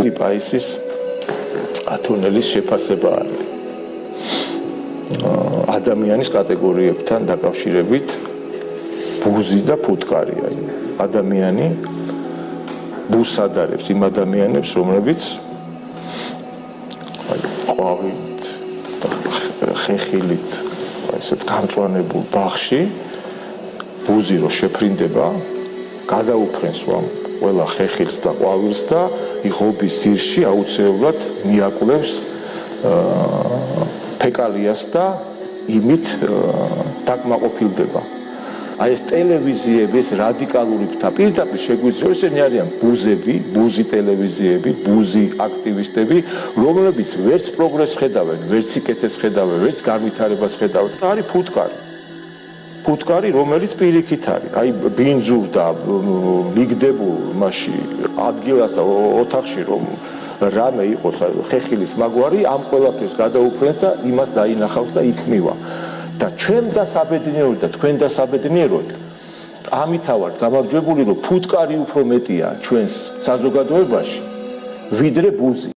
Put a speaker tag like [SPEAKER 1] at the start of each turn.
[SPEAKER 1] წმინდი პაისის თუნელის შეფასება არის ადამიანის კატეგორიებთან დაკავშირებით ბუზი და ფუტკარია. ადამიანი ბუზს ადარებს იმ ადამიანებს, რომლებიც ყვავით და ხეხილით ესეთ გამწვანებულ ბაღში ბუზი რო შეფრინდება, გადაუფრენს ყველა ხეხილს და ყვავილს და იღობის ძირში აუცილებლად მიაკვლევს ფეკალიას და იმით დაკმაყოფილდება. აი ეს ტელევიზიები, ეს რადიკალური პირდაპირ შეგვიძლია, ესენი არიან ბუზები, ბუზი ტელევიზიები, ბუზი აქტივისტები, რომლებიც ვერც პროგრესს ხედავენ, ვერც სიკეთეს ხედავენ, ვერც განვითარებას ხედავენ. არის ფუტკარი. ფუტკარი, რომელიც პირიქით არის. აი ბინძურდა მიგდებულ მასში ადგილას და ოთახში რომ რამე იყოს ხეხილის მაგვარი, ამ ყველაფერს გადაუფრენს და იმას დაინახავს და იქმნივა. და ჩვენ დასაბედნიეროთ და თქვენ დასაბედნიეროთ, ამით ვართ გამარჯვებული, რომ ფუტკარი უფრო მეტია ჩვენს საზოგადოებაში, ვიდრე ბუზი.